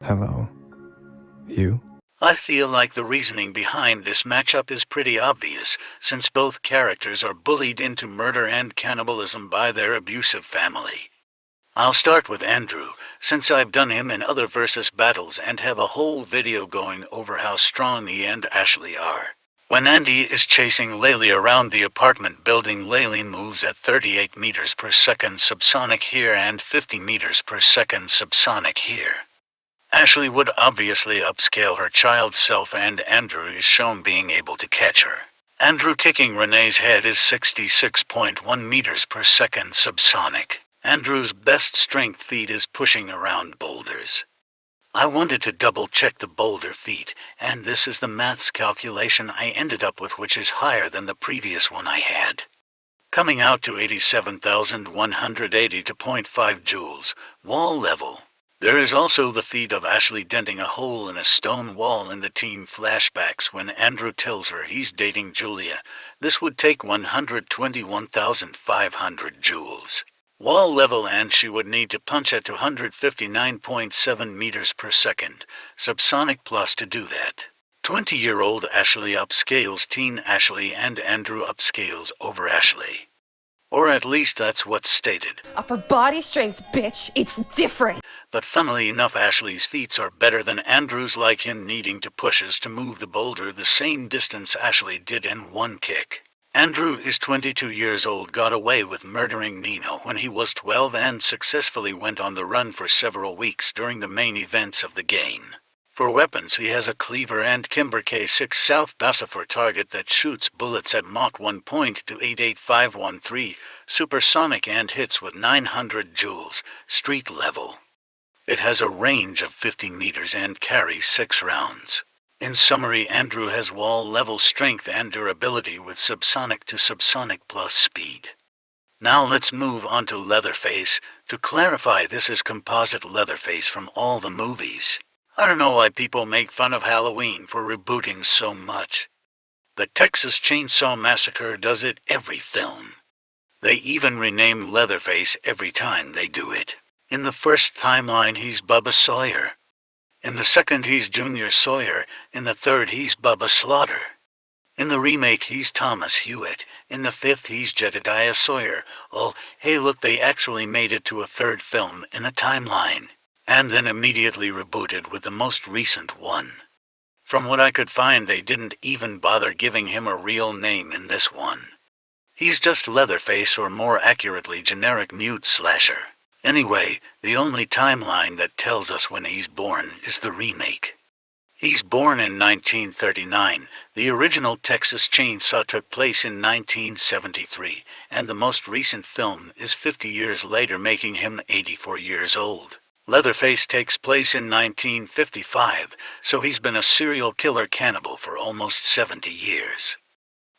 Hello. You? I feel like the reasoning behind this matchup is pretty obvious, since both characters are bullied into murder and cannibalism by their abusive family. I'll start with Andrew, since I've done him in other versus battles and have a whole video going over how strong he and Ashley are. When Andy is chasing Leyley around the apartment building, Leyley moves at 38 meters per second subsonic here and 50 meters per second subsonic here. Ashley would obviously upscale her child self, and Andrew is shown being able to catch her. Andrew kicking Renee's head is 66.1 meters per second subsonic. Andrew's best strength feat is pushing around boulders. I wanted to double check the boulder feat, and this is the maths calculation I ended up with, which is higher than the previous one I had. Coming out to 87,180 to 0.5 joules, wall level. There is also the feat of Ashley denting a hole in a stone wall in the team flashbacks when Andrew tells her he's dating Julia. This would take 121,500 joules. Wall level, and she would need to punch at 259.7 meters per second, subsonic plus, to do that. 20-year-old Ashley upscales teen Ashley, and Andrew upscales over Ashley. Or at least that's what's stated. Upper body strength, bitch. It's different. But funnily enough, Ashley's feats are better than Andrew's, like him needing to pushes to move the boulder the same distance Ashley did in one kick. Andrew is 22 years old, got away with murdering Nino when he was 12, and successfully went on the run for several weeks during the main events of the game. For weapons, he has a cleaver and Kimber K6 South Massacre target that shoots bullets at Mach 1.288,513, supersonic, and hits with 900 joules, street level. It has a range of 50 meters and carries 6 rounds. In summary, Andrew has wall-level strength and durability with subsonic to subsonic plus speed. Now let's move on to Leatherface. To clarify, this is composite Leatherface from all the movies. I don't know why people make fun of Halloween for rebooting so much. The Texas Chainsaw Massacre does it every film. They even rename Leatherface every time they do it. In the first timeline, he's Bubba Sawyer. In the second, he's Junior Sawyer. In the third, he's Bubba Slaughter. In the remake, he's Thomas Hewitt. In the fifth, he's Jedediah Sawyer. Oh, hey look, they actually made it to a third film in a timeline, and then immediately rebooted with the most recent one. From what I could find, they didn't even bother giving him a real name in this one. He's just Leatherface, or more accurately, generic mute slasher. Anyway, the only timeline that tells us when he's born is the remake. He's born in 1939. The original Texas Chainsaw took place in 1973, and the most recent film is 50 years later, making him 84 years old. Leatherface takes place in 1955, so he's been a serial killer cannibal for almost 70 years.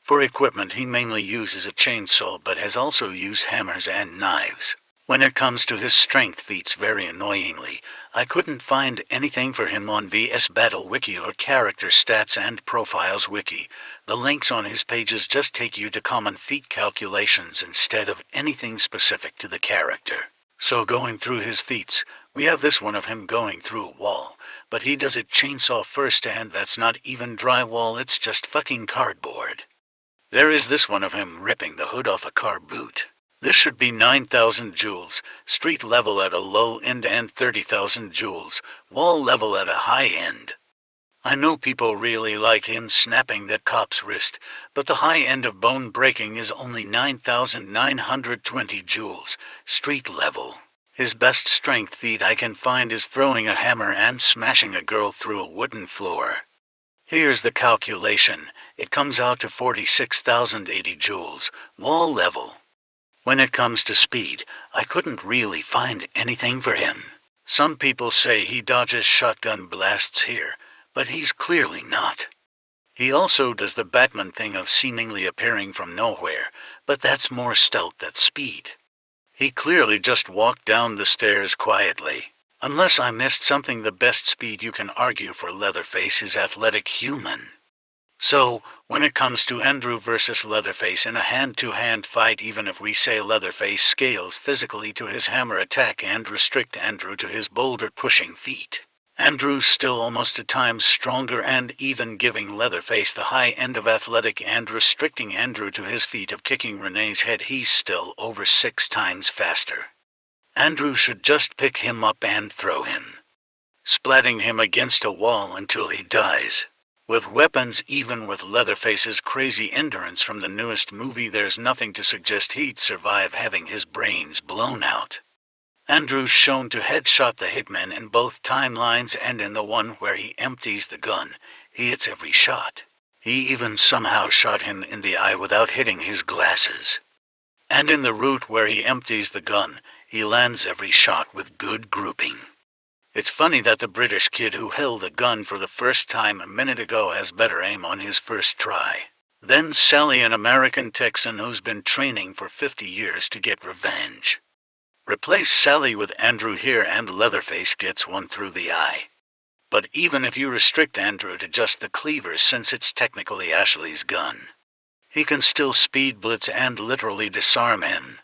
For equipment, he mainly uses a chainsaw, but has also used hammers and knives. When it comes to his strength feats, very annoyingly, I couldn't find anything for him on VS Battle Wiki or Character Stats and Profiles Wiki. The links on his pages just take you to common feat calculations instead of anything specific to the character. So going through his feats, we have this one of him going through a wall, but he does it chainsaw first, and that's not even drywall, it's just fucking cardboard. There is this one of him ripping the hood off a car boot. This should be 9,000 joules, street level at a low end, and 30,000 joules, wall level at a high end. I know people really like him snapping that cop's wrist, but the high end of bone breaking is only 9,920 joules, street level. His best strength feat I can find is throwing a hammer and smashing a girl through a wooden floor. Here's the calculation. It comes out to 46,080 joules, wall level. When it comes to speed, I couldn't really find anything for him. Some people say he dodges shotgun blasts here, but he's clearly not. He also does the Batman thing of seemingly appearing from nowhere, but that's more stealth than speed. He clearly just walked down the stairs quietly. Unless I missed something, the best speed you can argue for Leatherface is athletic human. So, when it comes to Andrew versus Leatherface in a hand-to-hand fight, even if we say Leatherface scales physically to his hammer attack and restrict Andrew to his boulder-pushing feat, Andrew still almost at times stronger and even giving Leatherface the high end of athletic and restricting Andrew to his feat of kicking Renee's head. He's still over 6 times faster. Andrew should just pick him up and throw him, splatting him against a wall until he dies. With weapons, even with Leatherface's crazy endurance from the newest movie, there's nothing to suggest he'd survive having his brains blown out. Andrew's shown to headshot the hitman in both timelines, and in the one where he empties the gun, he hits every shot. He even somehow shot him in the eye without hitting his glasses. And in the route where he empties the gun, he lands every shot with good grouping. It's funny that the British kid who held a gun for the first time a minute ago has better aim on his first try. Then Sally, an American Texan who's been training for 50 years to get revenge. Replace Sally with Andrew here and Leatherface gets one through the eye. But even if you restrict Andrew to just the cleavers, since it's technically Ashley's gun, he can still speed blitz and literally disarm him.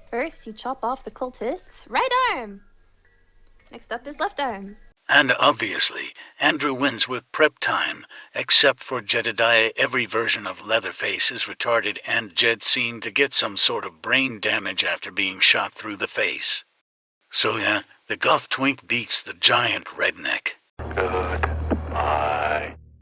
First, you chop off the cultist's right arm. Next up is left arm. And obviously, Andrew wins with prep time, except for Jedediah. Every version of Leatherface is retarded, and Jed seemed to get some sort of brain damage after being shot through the face. So yeah, the goth twink beats the giant redneck. Good.